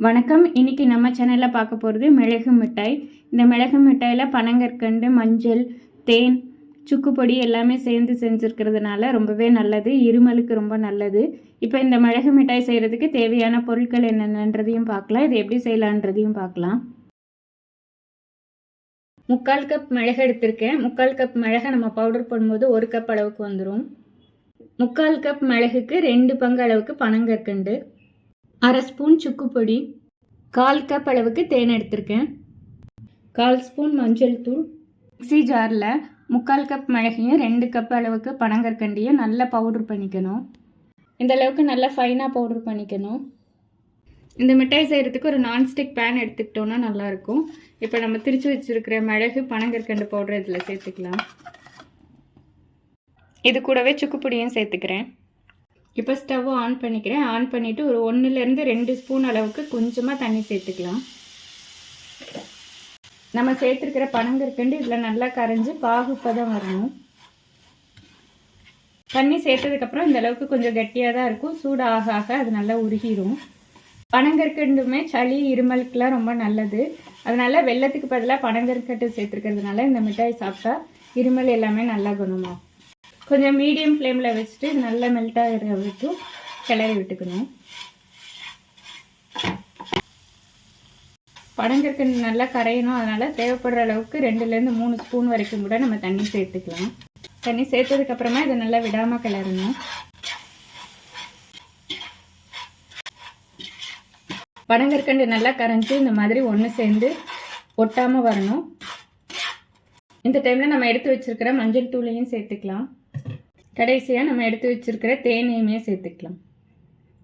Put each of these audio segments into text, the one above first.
வணக்கம். இன்றைக்கி நம்ம சேனலில் பார்க்க போகிறது மிளகு மிட்டாய். இந்த மிளகு மிட்டாயில் பனங்கற்கண்டு, மஞ்சள், தேன், சுக்குப்பொடி எல்லாமே சேர்ந்து செஞ்சுருக்கிறதுனால ரொம்பவே நல்லது, இருமலுக்கு ரொம்ப நல்லது. இப்போ இந்த மிளகு மிட்டாய் செய்கிறதுக்கு தேவையான பொருட்கள் என்னென்னன்றதையும் பார்க்கலாம். இது எப்படி செய்யலான்றதையும் பார்க்கலாம். 3/4 கப் மிளகு எடுத்திருக்கேன். 3/4 கப் மிளகை நம்ம பவுடர் பண்ணும்போது 1 கப் அளவுக்கு வந்துடும். 3/4 கப் மிளகுக்கு 2 பங்கு அளவுக்கு பனங்கற்கண்டு, 1/2 ஸ்பூன் சுக்குப்பொடி, 1/4 கப் அளவுக்கு தேன் எடுத்திருக்கேன், 1/4 ஸ்பூன் மஞ்சள் தூள். மிக்ஸி ஜாரில் 3/4 கப் மிளகையும் 2 கப் அளவுக்கு பனங்கற்கண்டையும் நல்லா பவுடர் பண்ணிக்கணும். இந்த அளவுக்கு நல்லா ஃபைனாக பவுடர் பண்ணிக்கணும். இந்த மிட்டாய் செய்கிறதுக்கு ஒரு நான்ஸ்டிக் பேன் எடுத்துக்கிட்டோன்னா நல்லாயிருக்கும். இப்போ நம்ம திரித்து வச்சுருக்கிற மிளகு பனங்கற்கண்டு பவுடர் இதில் சேர்த்துக்கலாம். இது கூடவே சுக்குப்பொடியும் சேர்த்துக்கிறேன். இப்போ ஸ்டவ் ஆன் பண்ணிக்கிறேன். ஆன் பண்ணிவிட்டு ஒரு 1லேருந்து 2 ஸ்பூன் அளவுக்கு கொஞ்சமாக தண்ணி சேர்த்துக்கலாம். நம்ம சேர்த்துருக்கிற பனங்கற்கண்டு இதில் நல்லா கரைஞ்சி பாகுப்பதம் வரணும். தண்ணி சேர்த்ததுக்கப்புறம் இந்த அளவுக்கு கொஞ்சம் கட்டியாக தான் இருக்கும். சூடு ஆக ஆக அது நல்லா உருகிடும். பனங்கற்கண்டுமே சளி இருமலுக்கெலாம் ரொம்ப நல்லது. அதனால் வெள்ளத்துக்கு பதிலாக பனங்கற்கண்டு சேர்த்துருக்கிறதுனால இந்த மிட்டாய் சாப்பிட்டா இருமல் எல்லாமே நல்லா குணமாகும். கொஞ்சம் மீடியம் ஃப்ளேமில் வச்சுட்டு நல்லா மெல்ட் ஆகிற வரைக்கும் கிளறி விட்டுக்கணும். பனங்கற்கண்டு நல்லா கரையணும். அதனால் தேவைப்படுற அளவுக்கு 2லேருந்து 3 ஸ்பூன் வரைக்கும் கூட நம்ம தண்ணி சேர்த்துக்கலாம். தண்ணி சேர்த்ததுக்கப்புறமா இதை நல்லா விடாமல் கிளறணும். பனங்கற்கண்டு நல்லா கரைஞ்சி இந்த மாதிரி ஒன்று சேர்ந்து ஒட்டாமல் வரணும். இந்த டைமில் நம்ம எடுத்து வச்சுருக்கிற மஞ்சள் தூளையும் சேர்த்துக்கலாம். கடைசியாக நம்ம எடுத்து வச்சுருக்கிற தேனையுமே சேர்த்துக்கலாம்.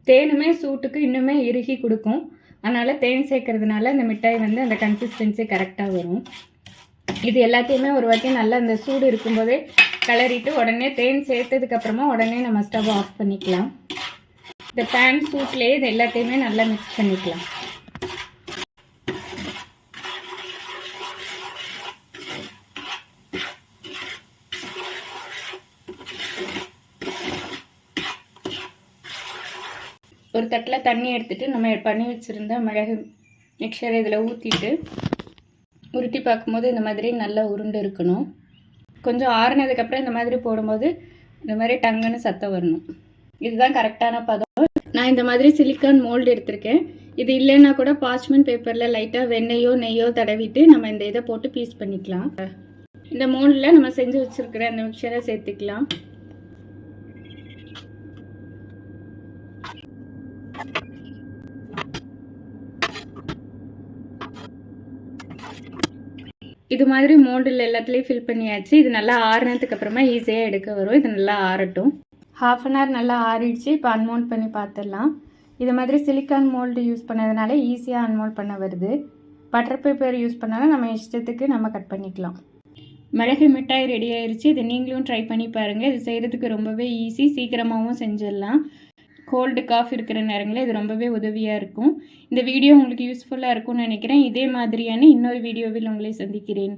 தேனுமே சூட்டுக்கு இன்னுமே இறுகி கொடுக்கும். அதனால் தேன் சேர்க்கறதுனால இந்த மிட்டாய் அந்த கன்சிஸ்டன்சி கரெக்டாக வரும். இது எல்லாத்தையுமே ஒரு வாட்டி நல்லா இந்த சூடு இருக்கும்போதே கிளறிட்டு உடனே தேன் சேர்த்ததுக்கப்புறமா உடனே நம்ம ஸ்டவ் ஆஃப் பண்ணிக்கலாம். இந்த பேன் சூட்லேயே இது எல்லாத்தையுமே நல்லா மிக்ஸ் பண்ணிக்கலாம். ஒரு தட்டில் தண்ணி எடுத்துகிட்டு நம்ம பண்ணி வச்சுருந்த மிளகு மிக்சர் இதில் ஊற்றிட்டு உருட்டி பார்க்கும்போது இந்த மாதிரி நல்லா உருண்டு இருக்கணும். கொஞ்சம் ஆறுனதுக்கப்புறம் இந்த மாதிரி போடும்போது இந்த மாதிரி டங்குன்னு சத்தம் வரணும். இதுதான் கரெக்டான பதம். நான் இந்த மாதிரி சிலிக்கான் மோல்டு எடுத்திருக்கேன். இது இல்லைன்னா கூட பார்ச்மெண்ட் பேப்பரில் லைட்டாக வெண்ணெயோ நெய்யோ தடவிட்டு நம்ம இந்த இதை போட்டு பீஸ் பண்ணிக்கலாம். இந்த மோல்டில் நம்ம செஞ்சு வச்சுருக்கிற அந்த மிக்சரை சேர்த்துக்கலாம். இது மாதிரி மோல்டில் எல்லாத்துலேயும் ஃபில் பண்ணியாச்சு. இது நல்லா ஆறுனதுக்கு அப்புறமா ஈஸியாக எடுக்க வரும். இது நல்லா ஆறட்டும். 1/2 அன் ஹவர் நல்லா ஆறிடுச்சு. இப்போ அன்மோல்ட் பண்ணி பார்த்துடலாம். இது மாதிரி சிலிக்கான் மோல்டு யூஸ் பண்ணதுனால ஈஸியாக அன்மோல்ட் பண்ண வருது. பட்டர் பேப்பர் யூஸ் பண்ணாலும் நம்ம இஷ்டத்துக்கு நம்ம கட் பண்ணிக்கலாம். மிளகு மிட்டாய் ரெடி ஆயிடுச்சு. இதை நீங்களும் ட்ரை பண்ணி பாருங்கள். இது செய்கிறதுக்கு ரொம்பவே ஈஸி, சீக்கிரமாகவும் செஞ்சிடலாம். கோல்டு காஃப் இருக்கிற நேரங்களில் இது ரொம்பவே உதவியாக இருக்கும். இந்த வீடியோ உங்களுக்கு யூஸ்ஃபுல்லாக இருக்கும்னு நினைக்கிறேன். இதே மாதிரியான இன்னொரு வீடியோவில் உங்களை சந்திக்கிறேன்.